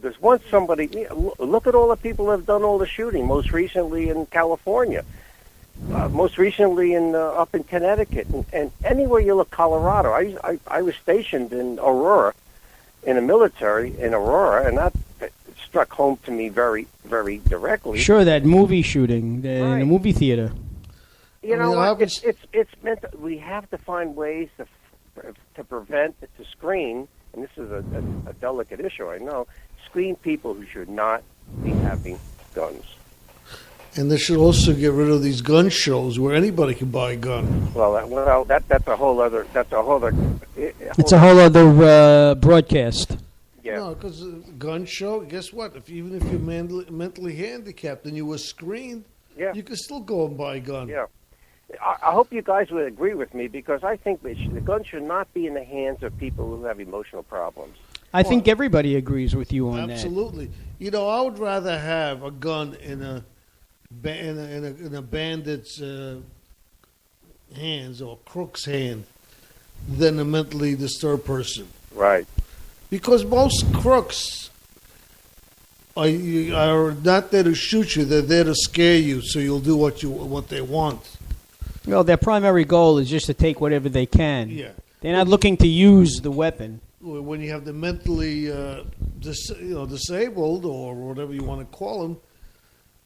because once somebody, look at all the people who have done all the shooting, most recently in California, most recently up in Connecticut, and anywhere you look, Colorado. I was stationed in Aurora, in the military in Aurora, and that struck home to me very, very directly. Sure, that movie shooting in the movie theater. You know what? It's meant to, we have to find ways to prevent, to screen, and this is a delicate issue, I know, screen people who should not be having guns. And they should also get rid of these gun shows where anybody can buy a gun. Well, that's a whole other. It's a whole other broadcast. Yeah. No, because a gun show, guess what? Even if you're mentally handicapped and you were screened, you can still go and buy a gun. Yeah. I hope you guys would agree with me, because I think the gun should not be in the hands of people who have emotional problems. I think everybody agrees with you on that. Absolutely. You know, I would rather have a gun in a bandit's hands or crook's hand than a mentally disturbed person. Right. Because most crooks are not there to shoot you; they're there to scare you, so you'll do what they want. Well, their primary goal is just to take whatever they can. Yeah. They're not looking to use the weapon. When you have the mentally disabled or whatever you want to call them,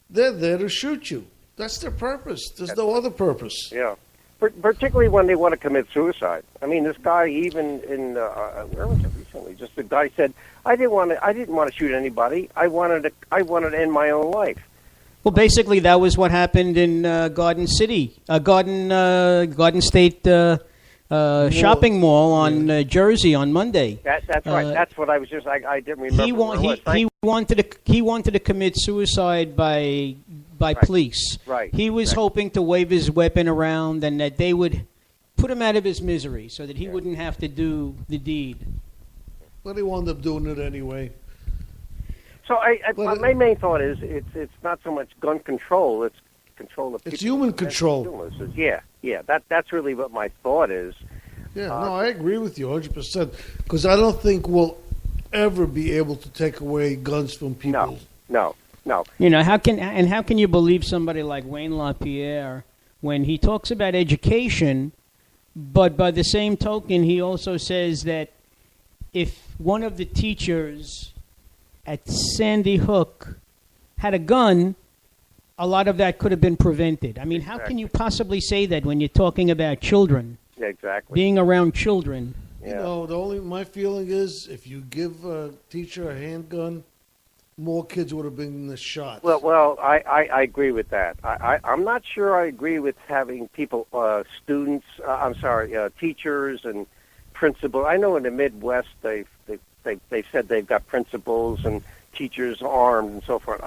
they're there to shoot you. That's their purpose. There's no other purpose. Yeah. Particularly when they want to commit suicide. I mean, this guy even in where was it recently? Just the guy said, I didn't want to shoot anybody. I wanted to end my own life. Well, basically, that was what happened in Garden State shopping mall on Jersey on Monday. That's right. That's what I was just. I didn't remember. He wanted to commit suicide by police. Right. He was hoping to wave his weapon around and that they would put him out of his misery so that he wouldn't have to do the deed. But he wound up doing it anyway. So my main thought is it's not so much gun control; it's control of people. It's human control. Yeah. That's really what my thought is. Yeah, no, I agree with you 100%. Because I don't think we'll ever be able to take away guns from people. No. You know, how can you believe somebody like Wayne LaPierre when he talks about education, but by the same token he also says that if one of the teachers at Sandy Hook had a gun, a lot of that could have been prevented. I mean, how can you possibly say that when you're talking about children? Yeah, exactly. Being around children. Yeah. You know, my feeling is if you give a teacher a handgun, more kids would have been shot. Well, I agree with that. I'm not sure I agree with having people, teachers and principals. I know in the Midwest they said they've got principals and teachers armed and so forth.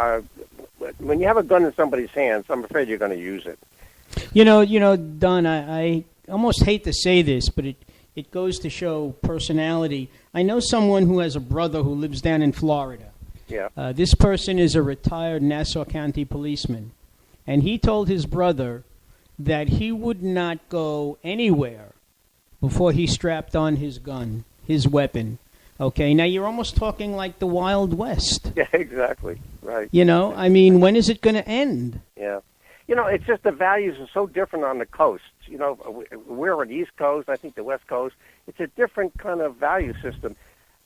When you have a gun in somebody's hands, I'm afraid you're going to use it. You know, Don, I almost hate to say this, but it goes to show personality. I know someone who has a brother who lives down in Florida. Yeah. This person is a retired Nassau County policeman, and he told his brother that he would not go anywhere before he strapped on his gun, his weapon. Okay, now you're almost talking like the Wild West. Yeah, exactly. Right. You know, I mean, when is it going to end? Yeah. You know, it's just the values are so different on the coast. You know, we're on the East Coast, I think the West Coast. It's a different kind of value system.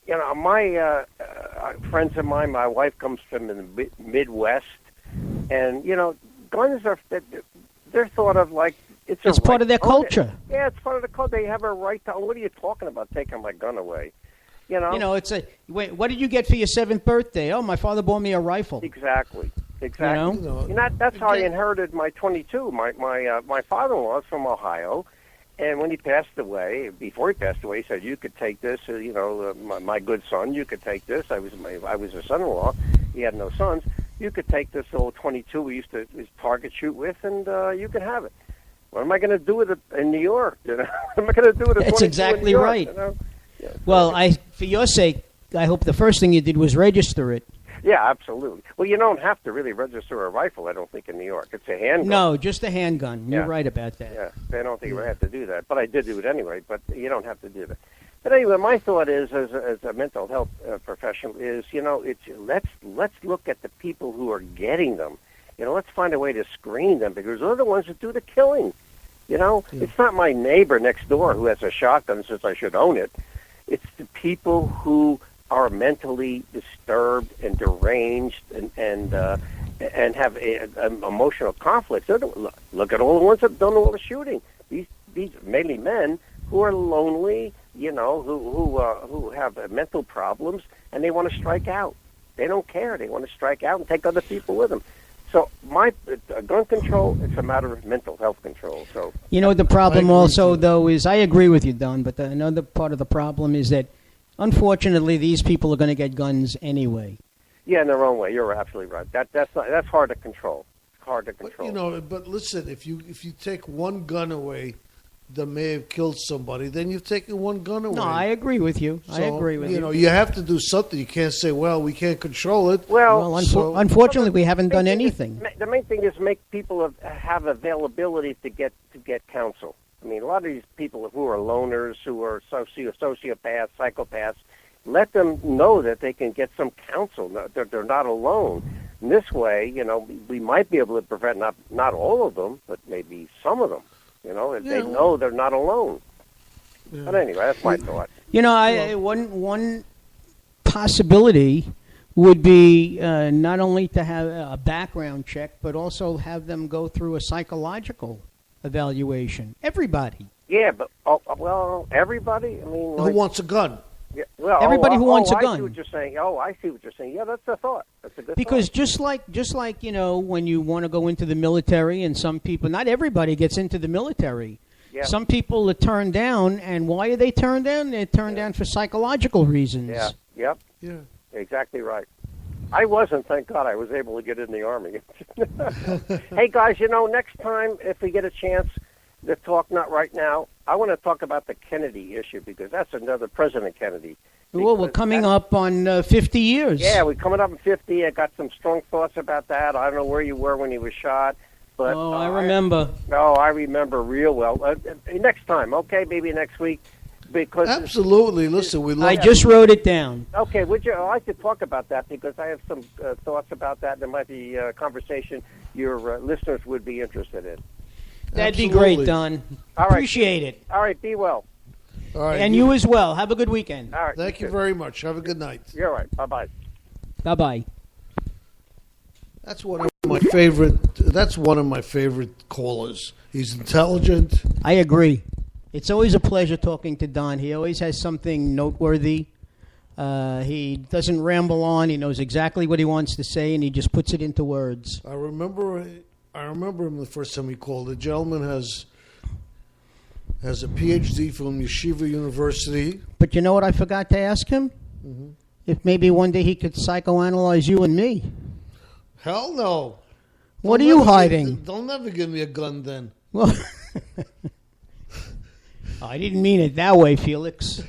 You know, my friends of mine, my wife comes from the Midwest, and, you know, guns they're thought of like it's part of their culture. Yeah, it's part of the culture. They have a right to, what are you talking about, taking my gun away? You know, it's wait, what did you get for your 7th birthday? Oh, my father bought me a rifle. Exactly. You know? That's how I inherited my 22. My father-in-law is from Ohio, and when he passed away, before he passed away, he said, "You could take this. My good son, you could take this." I was a son-in-law. He had no sons. You could take this old 22 we used to target shoot with, and you can have it. What am I going to do with it in New York? You know, what am I going to do with it? That's exactly right. You know? Yeah, well, for your sake, I hope the first thing you did was register it. Yeah, absolutely. Well, you don't have to really register a rifle, I don't think, in New York. It's a handgun. No, just a handgun. You're right about that. Yeah, I don't think I have to do that. But I did do it anyway, but you don't have to do that. But anyway, my thought is, as a mental health professional, is let's look at the people who are getting them. Let's find a way to screen them, because they're the ones that do the killing. It's not my neighbor next door who has a shotgun and says I should own it. It's the people who are mentally disturbed and deranged and have emotional conflicts. Look at all the ones that don't know what was shooting. These mainly men who are lonely, who have mental problems, and they want to strike out. They don't care. They want to strike out and take other people with them. So gun control, it's a matter of mental health control. So the problem also, though, is I agree with you, Don, but another part of the problem is that, unfortunately, these people are going to get guns anyway. Yeah, in their own way. You're absolutely right. That's hard to control. It's hard to control. But listen, if you take one gun away that may have killed somebody, then you've taken one gun away. No, I agree with you. So, I agree with you. You have to do something. You can't say, well, we can't control it. Well, unfortunately, we haven't done anything. The main thing is make people have availability to get counsel. I mean, a lot of these people who are loners, who are sociopaths, psychopaths, let them know that they can get some counsel. They're not alone. And this way, we might be able to prevent not all of them, but maybe some of them. If they know they're not alone. Yeah. But anyway, that's my thought. One possibility would be not only to have a background check, but also have them go through a psychological evaluation. Everybody. Yeah, but everybody. I mean, who wants a gun? Yeah, well, everybody who wants a gun. I see what you're saying. I see what you're saying. Yeah, that's a thought. That's a good because thought. just like when you want to go into the military, and some people, not everybody gets into the military. Yeah. Some people are turned down, and why are they turned down? They're turned down for psychological reasons. Yeah. Yep. Yeah. Exactly right. I wasn't. Thank God, I was able to get in the Army. Hey guys, next time if we get a chance to talk, not right now, I want to talk about the Kennedy issue, because that's another President Kennedy. Well, we're coming up on 50 years. Yeah, we're coming up on 50. I got some strong thoughts about that. I don't know where you were when he was shot. But, I remember. I remember real well. Next time, okay, maybe next week. Because absolutely. Listen, we love I just wrote it down. Okay, I'd like to talk about that, because I have some thoughts about that. There might be a conversation your listeners would be interested in. That'd be great, Don. All right. Appreciate it. All right, be well. All right, and you as well. Have a good weekend. All right. Thank you very much. Have a good night. You're all right. Bye-bye. Bye-bye. That's one of my favorite callers. He's intelligent. I agree. It's always a pleasure talking to Don. He always has something noteworthy. He doesn't ramble on. He knows exactly what he wants to say, and he just puts it into words. I remember him the first time he called. The gentleman has a PhD from Yeshiva University. But you know what I forgot to ask him? Mm-hmm. If maybe one day he could psychoanalyze you and me. Hell no. What are you hiding? They'll never give me a gun then. Well, I didn't mean it that way, Felix.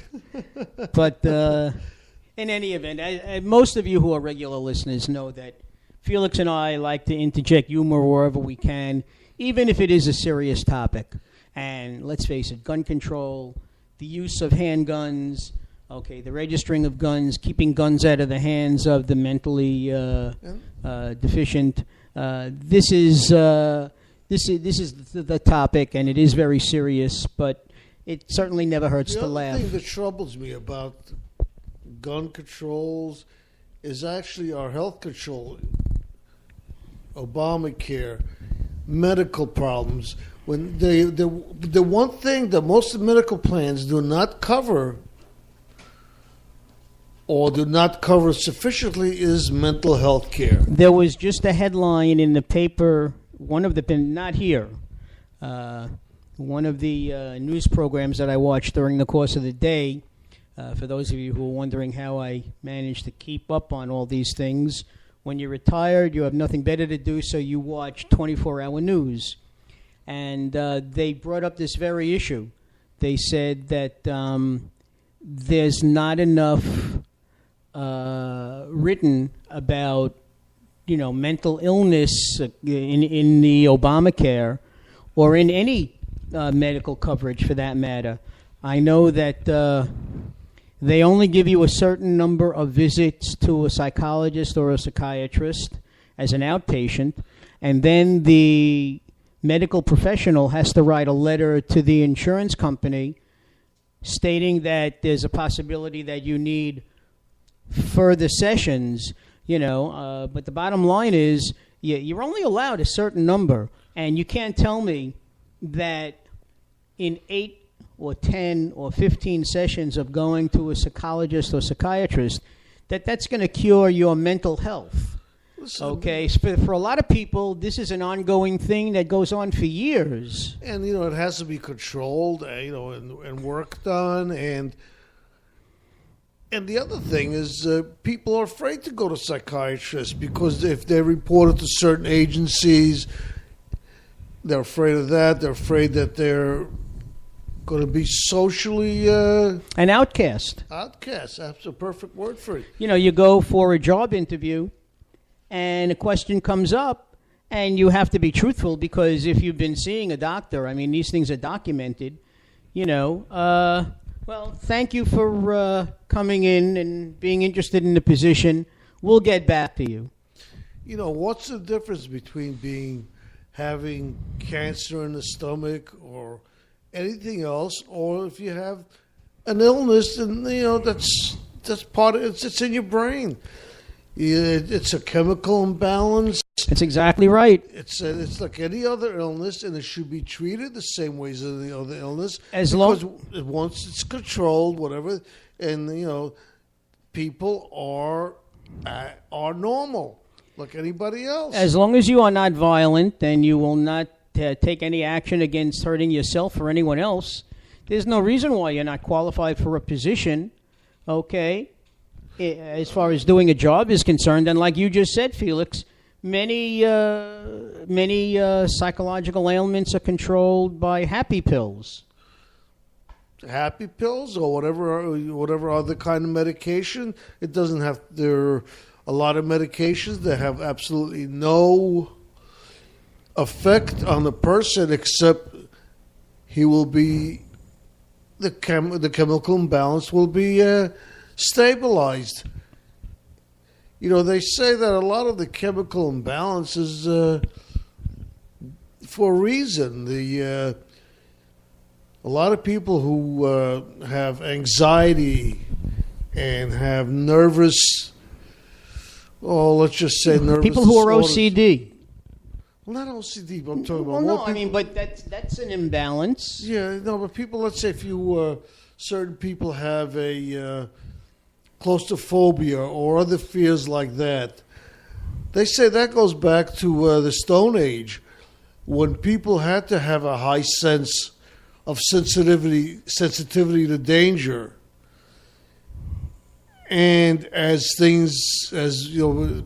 But in any event, most of you who are regular listeners know that Felix and I like to interject humor wherever we can, even if it is a serious topic. And let's face it, gun control, the use of handguns, the registering of guns, keeping guns out of the hands of the mentally deficient. This is the topic, and it is very serious, but it certainly never hurts to laugh. The other thing that troubles me about gun controls is actually our health control, Obamacare, medical problems. When the one thing that most medical plans do not cover or do not cover sufficiently is mental health care. There was just a headline in the paper, one of the news programs that I watched during the course of the day. For those of you who are wondering how I managed to keep up on all these things, when you're retired, you have nothing better to do, so you watch 24-hour news. And they brought up this very issue. They said that there's not enough written about, mental illness in the Obamacare or in any medical coverage for that matter. I know that They only give you a certain number of visits to a psychologist or a psychiatrist as an outpatient, and then the medical professional has to write a letter to the insurance company stating that there's a possibility that you need further sessions, but the bottom line is you're only allowed a certain number, and you can't tell me that in 8 or 10 or 15 sessions of going to a psychologist or psychiatrist that's going to cure your mental health. Okay, for a lot of people, this is an ongoing thing that goes on for years. And, it has to be controlled, and worked on. And the other thing is people are afraid to go to psychiatrists because if they're reported to certain agencies, they're afraid of that. They're afraid that they're going to be socially... an outcast. Outcast, that's a perfect word for it. You go for a job interview, and a question comes up, and you have to be truthful because if you've been seeing a doctor, these things are documented, well, thank you for coming in and being interested in the position. We'll get back to you. What's the difference between having cancer in the stomach or anything else, or if you have an illness, and that's part of it's in your brain. It's a chemical imbalance. That's exactly right. It's like any other illness, and it should be treated the same way as any other illness. Once it's controlled, whatever, and people are normal like anybody else. As long as you are not violent, and you will not take any action against hurting yourself or anyone else, there's no reason why you're not qualified for a position. Okay. As far as doing a job is concerned, and like you just said, Felix, many psychological ailments are controlled by happy pills. Happy pills or whatever other kind of medication. It doesn't have. There are a lot of medications that have absolutely no effect on the person except he will be the chemical imbalance will be. Stabilized. They say that a lot of the chemical imbalance is for a reason. A lot of people who have anxiety and have nervous, let's just say nervous people who are disorders. OCD. Well, not OCD, but I'm talking about. Well, no, but that's an imbalance. Yeah, no, but people. Let's say if you certain people have a claustrophobia or other fears like that. They say that goes back to the Stone Age when people had to have a high sense of sensitivity to danger. And as human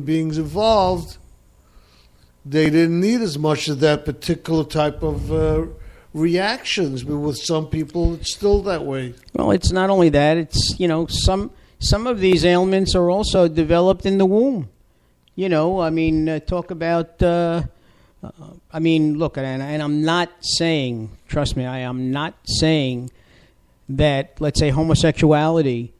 beings evolved, they didn't need as much of that particular type of reactions, but with some people it's still that way. Well, it's not only that, it's some of these ailments are also developed in the womb. Talk about look, and I'm not saying, trust me, I am not saying that, let's say, homosexuality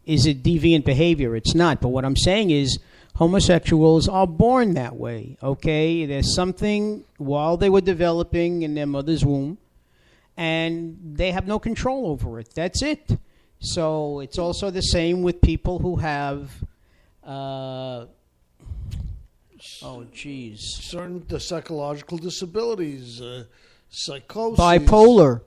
is a deviant behavior. It's not. But what I'm saying is homosexuals are born that way, okay? There's something while they were developing in their mother's womb, and they have no control over it. That's it. So it's also the same with people who have, certain psychological disabilities, psychosis. Bipolar.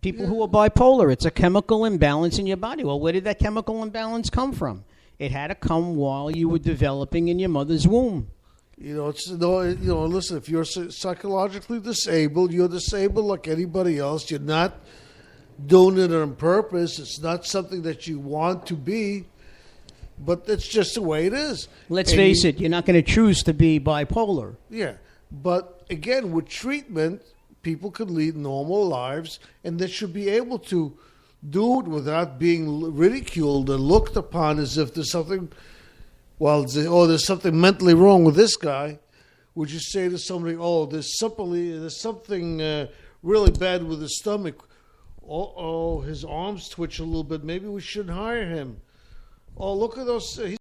People who are bipolar. It's a chemical imbalance in your body. Well, where did that chemical imbalance come from? It had to come while you were developing in your mother's womb. Listen, if you're psychologically disabled, you're disabled like anybody else. You're not doing it on purpose. It's not something that you want to be, but it's just the way it is. Let's face it, you're not going to choose to be bipolar. Yeah, but again, with treatment, people could lead normal lives, and they should be able to do it without being ridiculed and looked upon as if there's something, there's something mentally wrong with this guy. Would you say to somebody, there's something really bad with his stomach? Oh, his arms twitch a little bit. Maybe we shouldn't hire him. Oh, look at those. He's